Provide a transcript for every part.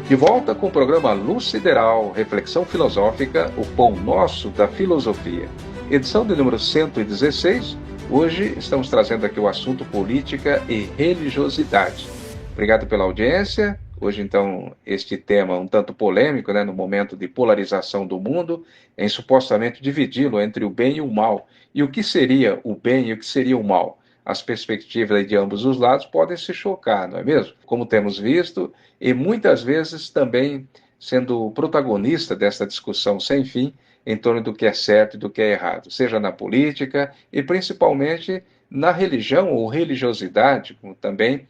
De volta com o programa Luz Sideral, Reflexão Filosófica, o Pão Nosso da Filosofia. Edição de número 116. Hoje estamos trazendo aqui o assunto política e religiosidade. Obrigado pela audiência. Hoje, então, este tema um tanto polêmico, no momento de polarização do mundo, em supostamente dividi-lo entre o bem e o mal. E o que seria o bem e o que seria o mal? As perspectivas de ambos os lados podem se chocar, não é mesmo? Como temos visto, e muitas vezes também sendo protagonista dessa discussão sem fim em torno do que é certo e do que é errado, seja na política e principalmente na religião ou religiosidade, como também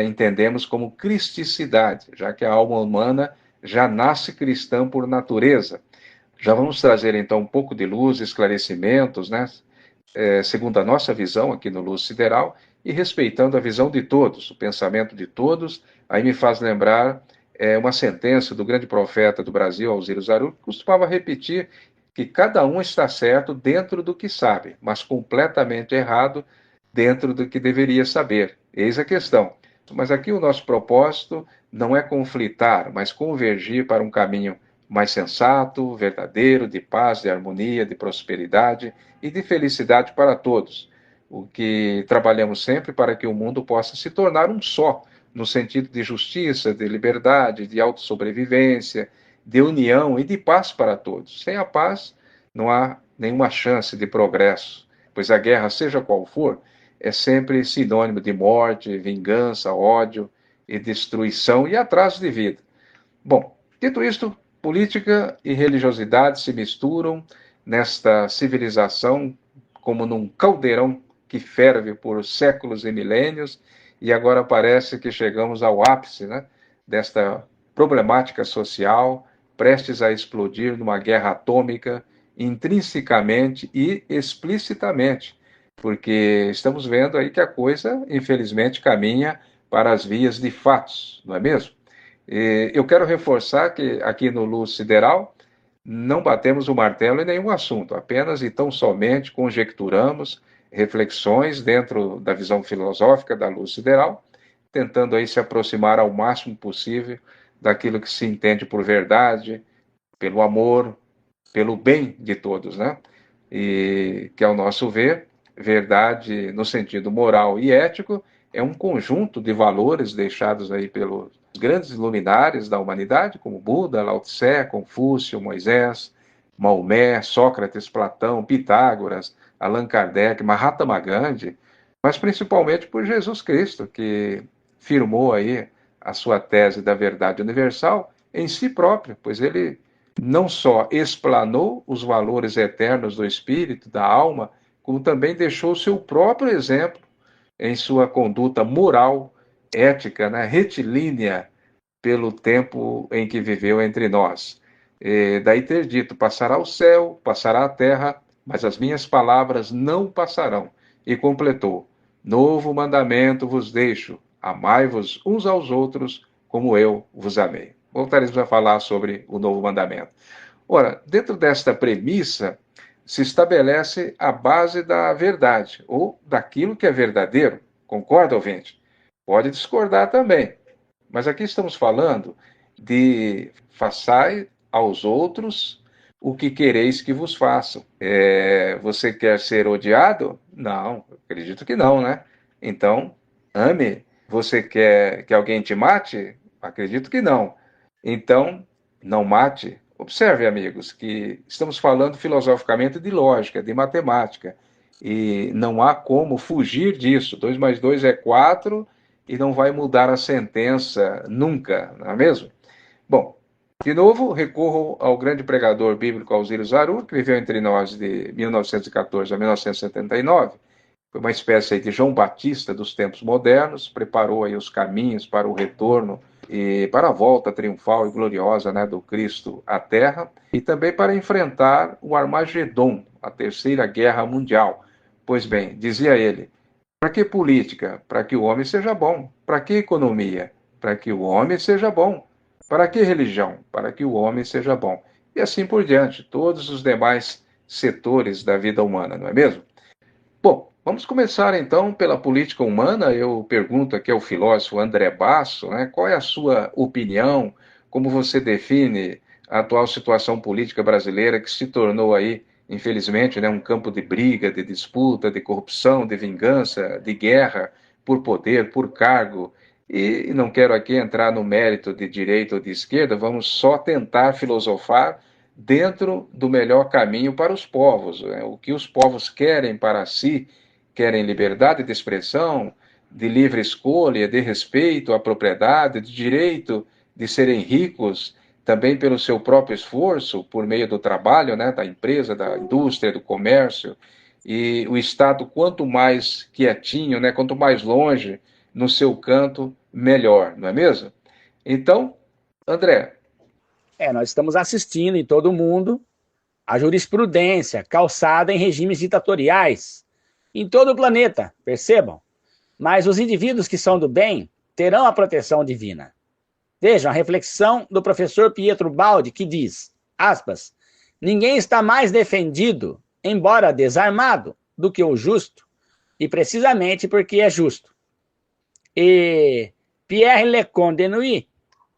entendemos como cristicidade, já que a alma humana já nasce cristã por natureza. Já vamos trazer então um pouco de luz, esclarecimentos, segundo a nossa visão aqui no Luz Sideral, e respeitando a visão de todos, o pensamento de todos. Aí me faz lembrar uma sentença do grande profeta do Brasil, Alzira Zaru, que costumava repetir que cada um está certo dentro do que sabe, mas completamente errado dentro do que deveria saber. Eis a questão. Mas aqui o nosso propósito não é conflitar, mas convergir para um caminho mais sensato, verdadeiro, de paz, de harmonia, de prosperidade e de felicidade para todos. O que trabalhamos sempre para que o mundo possa se tornar um só, no sentido de justiça, de liberdade, de autossobrevivência, de união e de paz para todos. Sem a paz, não há nenhuma chance de progresso, pois a guerra, seja qual for, é sempre sinônimo de morte, vingança, ódio e destruição e atraso de vida. Bom, dito isto, política e religiosidade se misturam nesta civilização como num caldeirão que ferve por séculos e milênios, e agora parece que chegamos ao ápice, desta problemática social, prestes a explodir numa guerra atômica, intrinsecamente e explicitamente, porque estamos vendo aí que a coisa, infelizmente, caminha para as vias de fatos, não é mesmo? Eu quero reforçar que aqui no Luz Sideral não batemos o martelo em nenhum assunto, apenas e tão somente conjecturamos reflexões dentro da visão filosófica da Luz Sideral, tentando aí se aproximar ao máximo possível daquilo que se entende por verdade, pelo amor, pelo bem de todos, E que, ao nosso ver, verdade no sentido moral e ético é um conjunto de valores deixados aí pelos grandes luminares da humanidade, como Buda, Lao Tse, Confúcio, Moisés, Maomé, Sócrates, Platão, Pitágoras, Allan Kardec, Mahatma Gandhi, mas principalmente por Jesus Cristo, que firmou aí a sua tese da verdade universal em si próprio, pois ele não só explanou os valores eternos do espírito, da alma, como também deixou o seu próprio exemplo em sua conduta moral, ética, retilínea pelo tempo em que viveu entre nós. Daí ter dito: passará o céu, passará a terra, mas as minhas palavras não passarão. E completou: novo mandamento vos deixo, amai-vos uns aos outros como eu vos amei. Voltaremos a falar sobre o novo mandamento. Ora, dentro desta premissa, se estabelece a base da verdade, ou daquilo que é verdadeiro. Concorda, ouvinte? Pode discordar também. Mas aqui estamos falando de façai aos outros o que quereis que vos façam. Você quer ser odiado? Não, acredito que não, Então, ame. Você quer que alguém te mate? Acredito que não. Então, não mate. Observe, amigos, que estamos falando filosoficamente de lógica, de matemática, e não há como fugir disso. 2 mais 2 é 4 e não vai mudar a sentença nunca, não é mesmo? Bom, de novo, recorro ao grande pregador bíblico Alzira Zaru, que viveu entre nós de 1914 a 1979. Foi uma espécie de João Batista dos tempos modernos, preparou aí os caminhos para o retorno e para a volta triunfal e gloriosa do Cristo à Terra, e também para enfrentar o Armagedon, a Terceira Guerra Mundial. Pois bem, dizia ele: para que política? Para que o homem seja bom. Para que economia? Para que o homem seja bom. Para que religião? Para que o homem seja bom. E assim por diante, todos os demais setores da vida humana, não é mesmo? Bom, vamos começar então pela política humana. Eu pergunto aqui ao filósofo André Basso, qual é a sua opinião, como você define a atual situação política brasileira que se tornou aí, infelizmente, né, um campo de briga, de disputa, de corrupção, de vingança, de guerra por poder, por cargo. E não quero aqui entrar no mérito de direita ou de esquerda, vamos só tentar filosofar dentro do melhor caminho para os povos, né? O que os povos querem para si, querem liberdade de expressão, de livre escolha, de respeito à propriedade, de direito de serem ricos também pelo seu próprio esforço, por meio do trabalho, né, da empresa, da indústria, do comércio. E o Estado, quanto mais quietinho, né, quanto mais longe no seu canto, melhor, não é mesmo? Então, André. Nós estamos assistindo em todo o mundo a jurisprudência calçada em regimes ditatoriais em todo o planeta, percebam. Mas os indivíduos que são do bem terão a proteção divina. Vejam a reflexão do professor Pietro Baldi, que diz, aspas, ninguém está mais defendido, embora desarmado, do que o justo, e precisamente porque é justo. E Pierre Leconte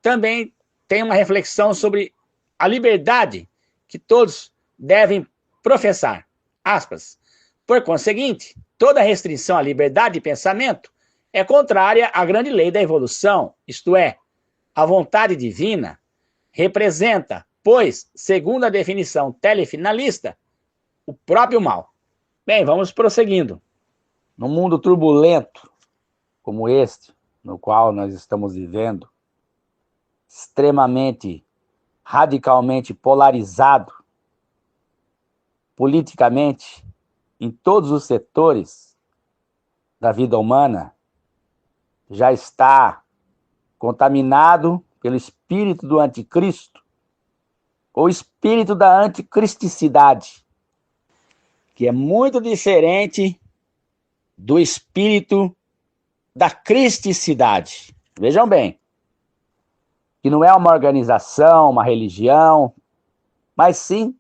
também tem uma reflexão sobre a liberdade que todos devem professar, aspas. Por conseguinte, toda restrição à liberdade de pensamento é contrária à grande lei da evolução, isto é, a vontade divina representa, pois, segundo a definição telefinalista, o próprio mal. Bem, vamos prosseguindo. Num mundo turbulento como este, no qual nós estamos vivendo, extremamente, radicalmente polarizado, politicamente, em todos os setores da vida humana, já está contaminado pelo espírito do anticristo, ou espírito da anticristicidade, que é muito diferente do espírito da cristicidade. Vejam bem, que não é uma organização, uma religião, mas sim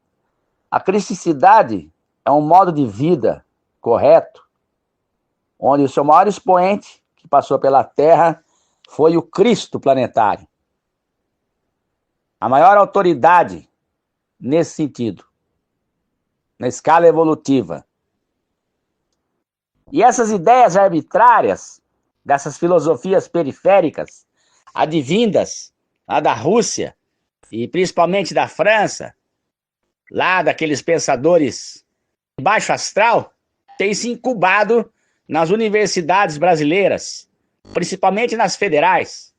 a cristicidade é um modo de vida correto, onde o seu maior expoente que passou pela Terra foi o Cristo planetário. A maior autoridade nesse sentido, na escala evolutiva. E essas ideias arbitrárias, dessas filosofias periféricas, advindas lá da Rússia, e principalmente da França, lá daqueles pensadores de baixo astral, têm se incubado nas universidades brasileiras, principalmente nas federais,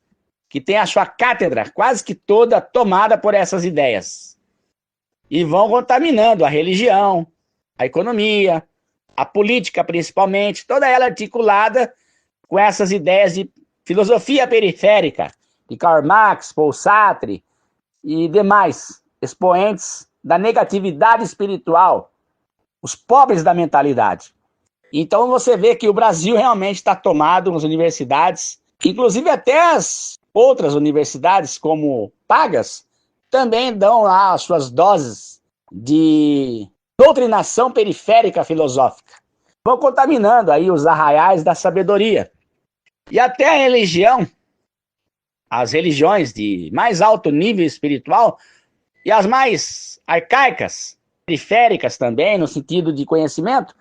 que tem a sua cátedra quase que toda tomada por essas ideias. E vão contaminando a religião, a economia, a política principalmente, toda ela articulada com essas ideias de filosofia periférica, de Karl Marx, Paul Sartre e demais expoentes da negatividade espiritual, os pobres da mentalidade. Então você vê que o Brasil realmente está tomado nas universidades, inclusive até as outras universidades, como pagas, também dão lá as suas doses de doutrinação periférica filosófica. Vão contaminando aí os arraiais da sabedoria. E até a religião, as religiões de mais alto nível espiritual e as mais arcaicas, periféricas também, no sentido de conhecimento,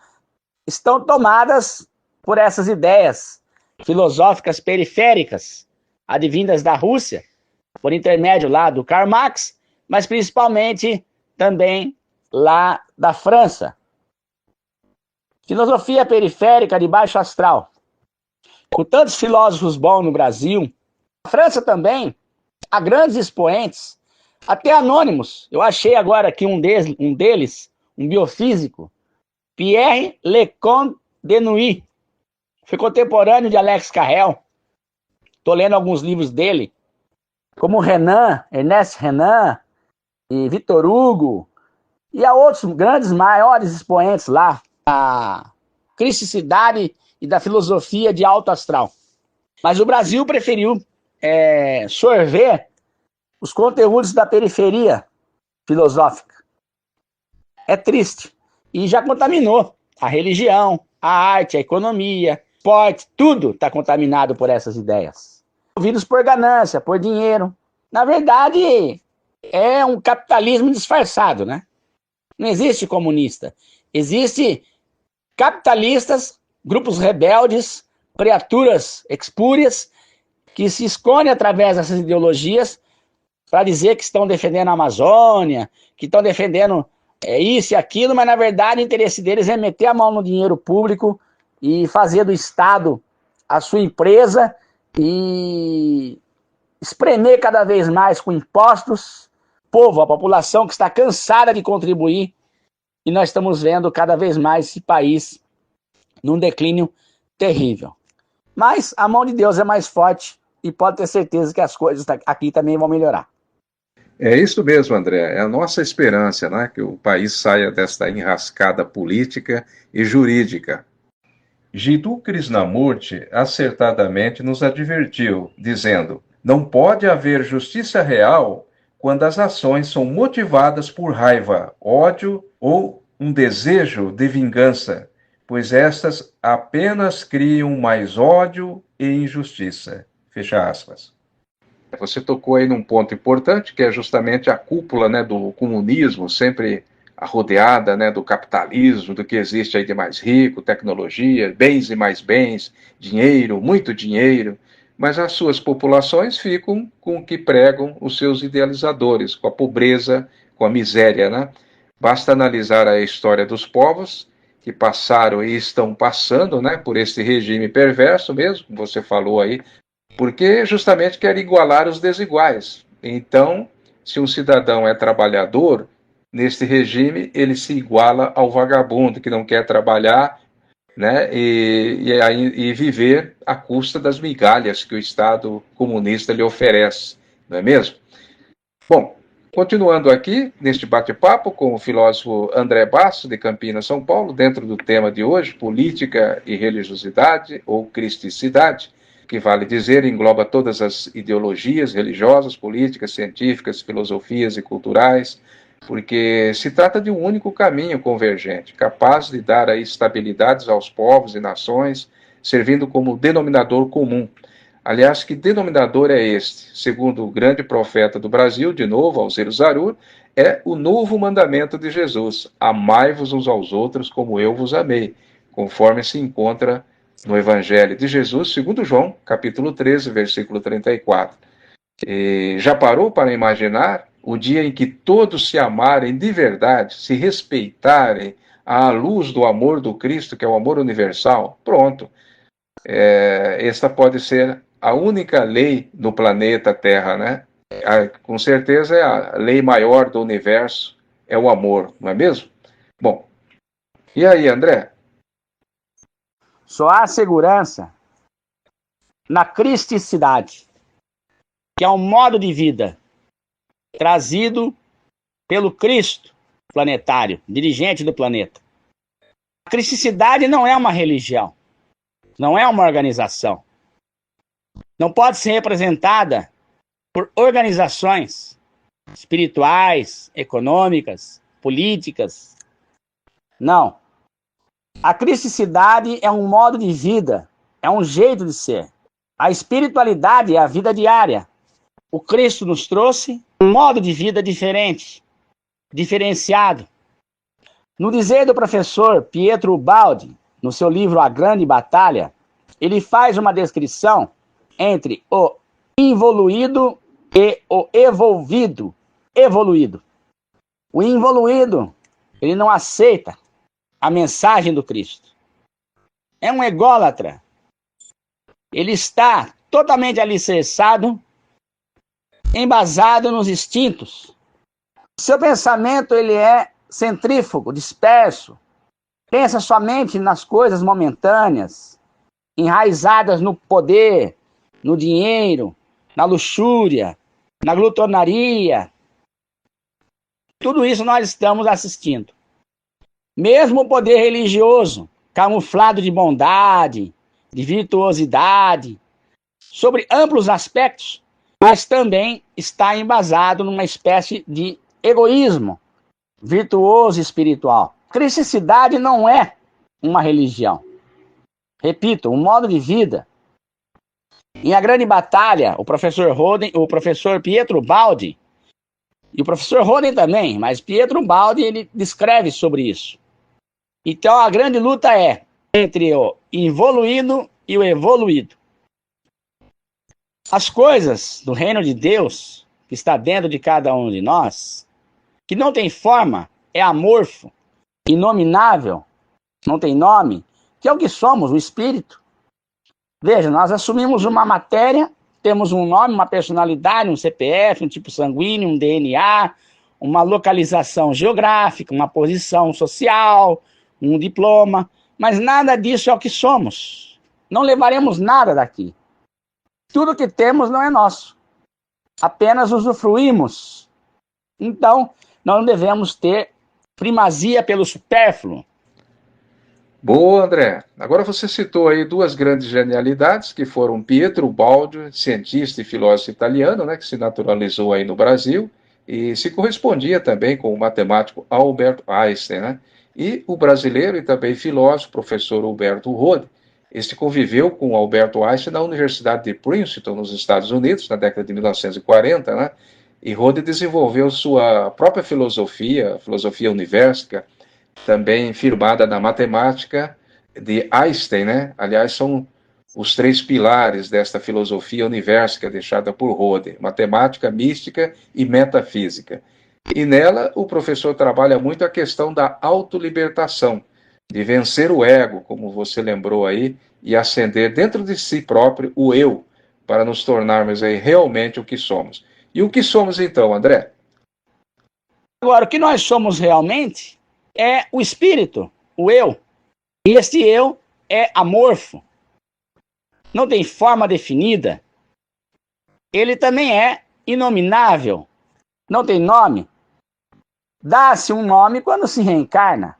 estão tomadas por essas ideias filosóficas periféricas, advindas da Rússia, por intermédio lá do Karl Marx, mas principalmente também lá da França. Filosofia periférica de baixo astral. Com tantos filósofos bons no Brasil, na França também, há grandes expoentes, até anônimos. Eu achei agora aqui um deles, um biofísico, Pierre Leconte, foi contemporâneo de Alex Carrel. Estou lendo alguns livros dele, como Ernest Renan, e Victor Hugo, e há outros grandes, maiores expoentes lá, da cristicidade e da filosofia de alto astral. Mas o Brasil preferiu sorver os conteúdos da periferia filosófica. É triste. E já contaminou a religião, a arte, a economia, esporte, tudo está contaminado por essas ideias. Movidos por ganância, por dinheiro. na verdade, é um capitalismo disfarçado, né? Não existe comunista. Existe capitalistas, grupos rebeldes, criaturas espúrias, que se escondem através dessas ideologias para dizer que estão defendendo a Amazônia, que estão defendendo isso e aquilo, mas na verdade o interesse deles é meter a mão no dinheiro público e fazer do Estado a sua empresa e espremer cada vez mais com impostos, povo, a população que está cansada de contribuir, e nós estamos vendo cada vez mais esse país num declínio terrível. Mas a mão de Deus é mais forte e pode ter certeza que as coisas aqui também vão melhorar. É isso mesmo, André. É a nossa esperança, né, que o país saia desta enrascada política e jurídica. Jiddu Krishnamurti acertadamente nos advertiu, dizendo: não pode haver justiça real quando as ações são motivadas por raiva, ódio ou um desejo de vingança, pois estas apenas criam mais ódio e injustiça. Fecha aspas. Você tocou aí num ponto importante, que é justamente a cúpula, né, do comunismo, sempre rodeada, né, do capitalismo, do que existe aí de mais rico, tecnologia, bens e mais bens, dinheiro, muito dinheiro, mas as suas populações ficam com o que pregam os seus idealizadores, com a pobreza, com a miséria, né? Basta analisar a história dos povos que passaram e estão passando, né, por esse regime perverso mesmo, como você falou aí, porque justamente quer igualar os desiguais. Então, se um cidadão é trabalhador, neste regime ele se iguala ao vagabundo que não quer trabalhar, né, e viver à custa das migalhas que o Estado comunista lhe oferece, não é mesmo? Bom, continuando aqui neste bate-papo com o filósofo André Basso, de Campinas, São Paulo, dentro do tema de hoje, política e religiosidade ou cristicidade, que vale dizer engloba todas as ideologias religiosas, políticas, científicas, filosofias e culturais, porque se trata de um único caminho convergente, capaz de dar aí estabilidades aos povos e nações, servindo como denominador comum. Aliás, que denominador é este? Segundo o grande profeta do Brasil, de novo, Alziro Zarur, é o novo mandamento de Jesus: amai-vos uns aos outros como eu vos amei, conforme se encontra no Evangelho de Jesus, segundo João, capítulo 13, versículo 34. E já parou para imaginar o dia em que todos se amarem de verdade, se respeitarem à luz do amor do Cristo, que é o amor universal? Pronto. Esta pode ser a única lei do planeta Terra, né? Com certeza é a lei maior do universo, é o amor, não é mesmo? Bom, e aí, André? Só há segurança na cristicidade, que é um modo de vida trazido pelo Cristo planetário, dirigente do planeta. A cristicidade não é uma religião, não é uma organização. Não pode ser representada por organizações espirituais, econômicas, políticas. Não. A cristicidade é um modo de vida, é um jeito de ser. A espiritualidade é a vida diária. O Cristo nos trouxe um modo de vida diferente, diferenciado. No dizer do professor Pietro Ubaldi, no seu livro A Grande Batalha, ele faz uma descrição entre o involuído e o evoluído. O involuído, ele não aceita a mensagem do Cristo. É um ególatra. Ele está totalmente alicerçado, embasado nos instintos. Seu pensamento ele é centrífugo, disperso. Pensa somente nas coisas momentâneas, enraizadas no poder, no dinheiro, na luxúria, na glutonaria. Tudo isso nós estamos assistindo. Mesmo o poder religioso, camuflado de bondade, de virtuosidade, sobre amplos aspectos, mas também está embasado numa espécie de egoísmo virtuoso espiritual. Cristicidade não é uma religião. Repito, um modo de vida. Em A Grande Batalha, o professor Pietro Baldi, e o professor Roden também, mas Pietro Baldi, ele descreve sobre isso. Então, a grande luta é entre o involuído e o evoluído. As coisas do reino de Deus, que está dentro de cada um de nós, que não tem forma, é amorfo, inominável, não tem nome, que é o que somos, o espírito. Veja, nós assumimos uma matéria, temos um nome, uma personalidade, um CPF, um tipo sanguíneo, um DNA, uma localização geográfica, uma posição social, um diploma, mas nada disso é o que somos. Não levaremos nada daqui. Tudo que temos não é nosso. Apenas usufruímos. Então, nós não devemos ter primazia pelo supérfluo. Boa, André. Agora você citou aí duas grandes genialidades, que foram Pietro Baldi, cientista e filósofo italiano, né, que se naturalizou aí no Brasil, e se correspondia também com o matemático Albert Einstein, né? E o brasileiro e também filósofo, professor Huberto Rode. Este conviveu com Alberto Einstein na Universidade de Princeton, nos Estados Unidos, na década de 1940, né? E Rode desenvolveu sua própria filosofia, a filosofia universica, também firmada na matemática de Einstein, né? Aliás, são os três pilares desta filosofia universica deixada por Rode: matemática, mística e metafísica. E nela o professor trabalha muito a questão da autolibertação, de vencer o ego, como você lembrou aí, e acender dentro de si próprio o eu, para nos tornarmos aí realmente o que somos. E o que somos então, André? Agora, o que nós somos realmente é o espírito, o eu. E este eu é amorfo, não tem forma definida. Ele também é inominável, não tem nome. Dá-se um nome quando se reencarna.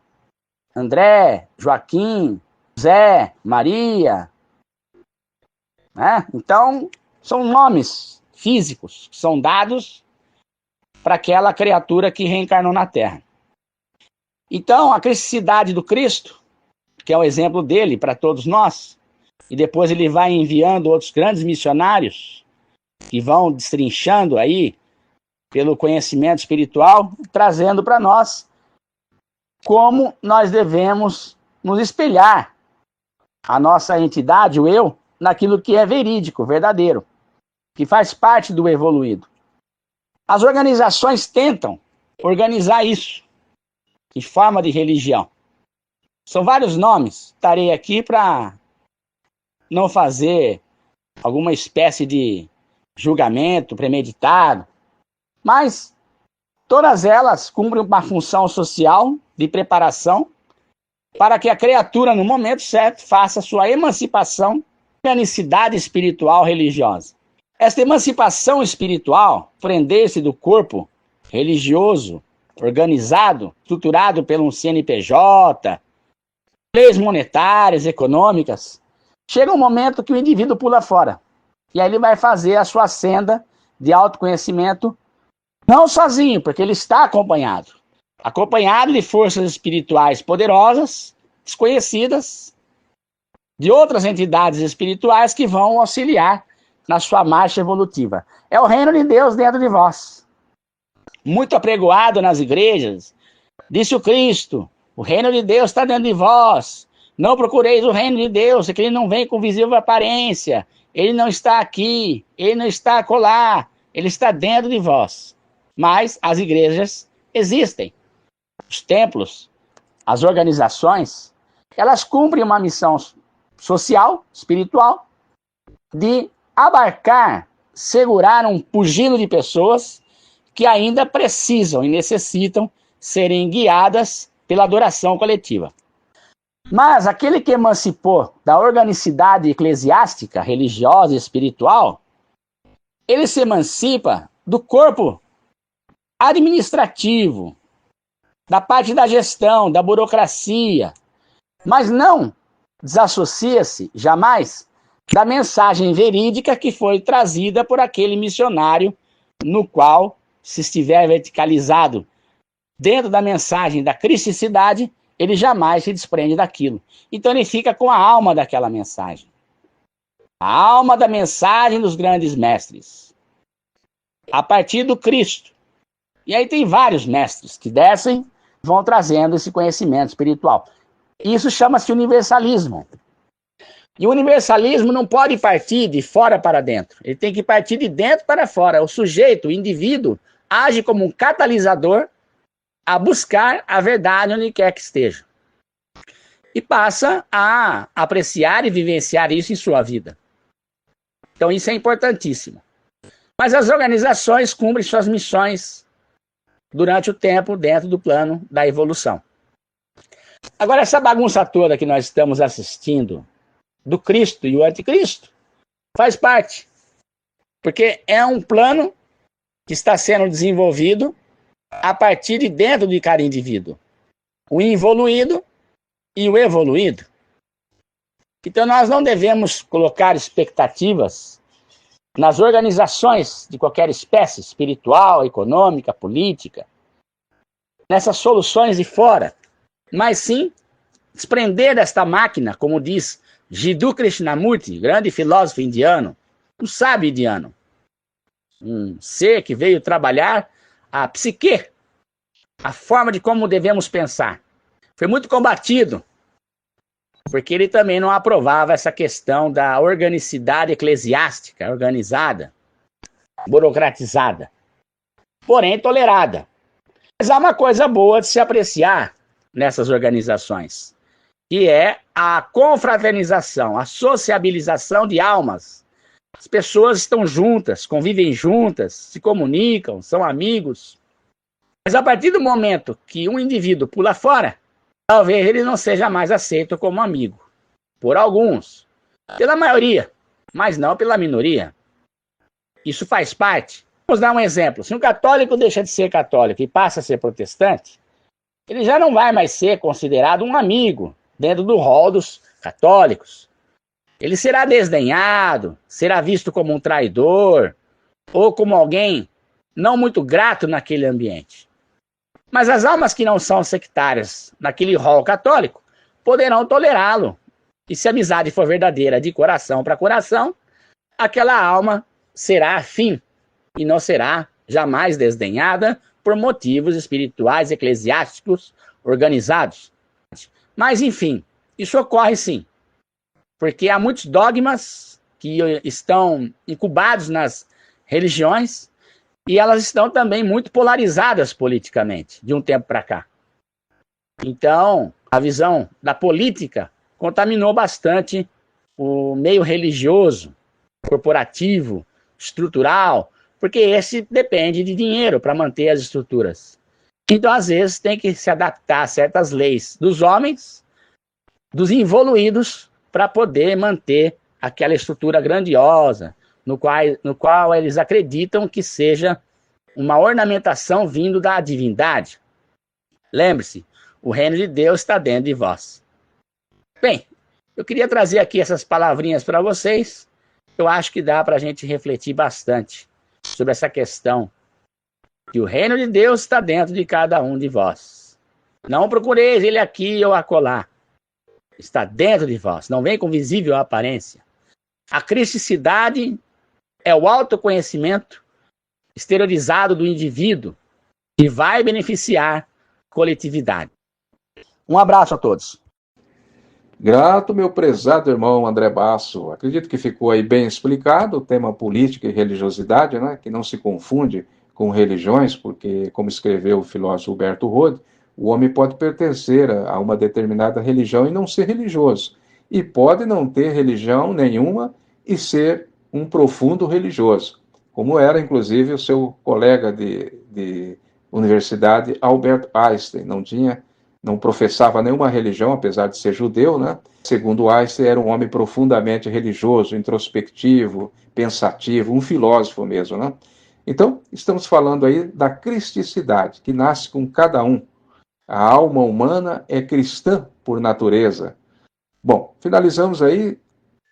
André, Joaquim, Zé, Maria. Né? Então, são nomes físicos que são dados para aquela criatura que reencarnou na Terra. Então, a cristandade do Cristo, que é o exemplo dele para todos nós, e depois ele vai enviando outros grandes missionários que vão destrinchando aí pelo conhecimento espiritual, trazendo para nós como nós devemos nos espelhar a nossa entidade, o eu, naquilo que é verídico, verdadeiro, que faz parte do evoluído. As organizações tentam organizar isso em forma de religião. São vários nomes. Estarei aqui para não fazer alguma espécie de julgamento premeditado, mas todas elas cumprem uma função social de preparação para que a criatura, no momento certo, faça sua emancipação da unicidade espiritual religiosa. Esta emancipação espiritual, prender-se do corpo religioso, organizado, estruturado pelo CNPJ, leis monetárias, econômicas, chega um momento que o indivíduo pula fora. E aí ele vai fazer a sua senda de autoconhecimento, não sozinho, porque ele está acompanhado. Acompanhado de forças espirituais poderosas, desconhecidas, de outras entidades espirituais que vão auxiliar na sua marcha evolutiva. É o reino de Deus dentro de vós. Muito apregoado nas igrejas, disse o Cristo: o reino de Deus está dentro de vós. Não procureis o reino de Deus, é que ele não vem com visível aparência. Ele não está aqui, ele não está acolá, ele está dentro de vós. Mas as igrejas existem. Os templos, as organizações, elas cumprem uma missão social, espiritual, de abarcar, segurar um pugilo de pessoas que ainda precisam e necessitam serem guiadas pela adoração coletiva. Mas aquele que emancipou da organicidade eclesiástica, religiosa e espiritual, ele se emancipa do corpo administrativo, da parte da gestão, da burocracia, mas não desassocia-se jamais da mensagem verídica que foi trazida por aquele missionário, no qual, se estiver verticalizado dentro da mensagem da cristicidade, ele jamais se desprende daquilo. Então ele fica com a alma daquela mensagem. A alma da mensagem dos grandes mestres. A partir do Cristo. E aí tem vários mestres que descem, vão trazendo esse conhecimento espiritual. Isso chama-se universalismo. E o universalismo não pode partir de fora para dentro. Ele tem que partir de dentro para fora. O sujeito, o indivíduo, age como um catalisador a buscar a verdade onde quer que esteja. E passa a apreciar e vivenciar isso em sua vida. Então isso é importantíssimo. Mas as organizações cumprem suas missões durante o tempo dentro do plano da evolução. Agora, essa bagunça toda que nós estamos assistindo, do Cristo e o Anticristo, faz parte. Porque é um plano que está sendo desenvolvido a partir de dentro de cada indivíduo. O involuído e o evoluído. Então nós não devemos colocar expectativas nas organizações de qualquer espécie, espiritual, econômica, política, nessas soluções de fora, mas sim desprender desta máquina, como diz Jiddu Krishnamurti, grande filósofo indiano, um sábio indiano, um ser que veio trabalhar a psique, a forma de como devemos pensar. Foi muito combatido, porque ele também não aprovava essa questão da organicidade eclesiástica, organizada, burocratizada, porém tolerada. Mas há uma coisa boa de se apreciar nessas organizações, que é a confraternização, a sociabilização de almas. As pessoas estão juntas, convivem juntas, se comunicam, são amigos. Mas a partir do momento que um indivíduo pula fora, talvez ele não seja mais aceito como amigo. Por alguns. Pela maioria, mas não pela minoria. Isso faz parte. Vamos dar um exemplo. Se um católico deixa de ser católico e passa a ser protestante, ele já não vai mais ser considerado um amigo dentro do rol dos católicos. Ele será desdenhado, será visto como um traidor, ou como alguém não muito grato naquele ambiente. Mas as almas que não são sectárias naquele rol católico poderão tolerá-lo. E se a amizade for verdadeira de coração para coração, aquela alma será afim e não será jamais desdenhada por motivos espirituais, eclesiásticos, organizados. Mas, enfim, isso ocorre sim. Porque há muitos dogmas que estão incubados nas religiões e elas estão também muito polarizadas politicamente, de um tempo para cá. Então, a visão da política contaminou bastante o meio religioso, corporativo, estrutural, porque esse depende de dinheiro para manter as estruturas. Então, às vezes, tem que se adaptar a certas leis dos homens, dos involuídos, para poder manter aquela estrutura grandiosa, no qual eles acreditam que seja uma ornamentação vindo da divindade. Lembre-se, o reino de Deus está dentro de vós. Bem, eu queria trazer aqui essas palavrinhas para vocês. Eu acho que dá para a gente refletir bastante sobre essa questão que o reino de Deus está dentro de cada um de vós. Não procureis ele aqui ou acolá. Está dentro de vós, não vem com visível aparência. A cristicidade é o autoconhecimento exteriorizado do indivíduo que vai beneficiar a coletividade. Um abraço a todos. Grato, meu prezado irmão André Basso. Acredito que ficou aí bem explicado o tema política e religiosidade, né? Que não se confunde com religiões, porque, como escreveu o filósofo Huberto Rode, o homem pode pertencer a uma determinada religião e não ser religioso. E pode não ter religião nenhuma e ser um profundo religioso, como era, inclusive, o seu colega de universidade, Albert Einstein. Não professava nenhuma religião, apesar de ser judeu, né? Segundo Einstein, era um homem profundamente religioso, introspectivo, pensativo, um filósofo mesmo, né? Então, estamos falando aí da cristicidade, que nasce com cada um. A alma humana é cristã por natureza. Bom, finalizamos aí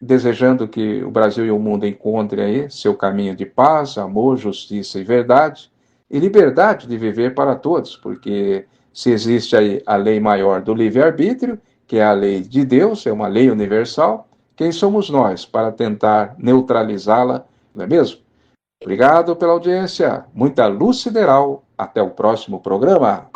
desejando que o Brasil e o mundo encontrem aí seu caminho de paz, amor, justiça e verdade, e liberdade de viver para todos, porque se existe aí a lei maior do livre-arbítrio, que é a lei de Deus, é uma lei universal, Quem somos nós para tentar neutralizá-la, não é mesmo? Obrigado pela audiência. Muita luz sideral. Até o próximo programa.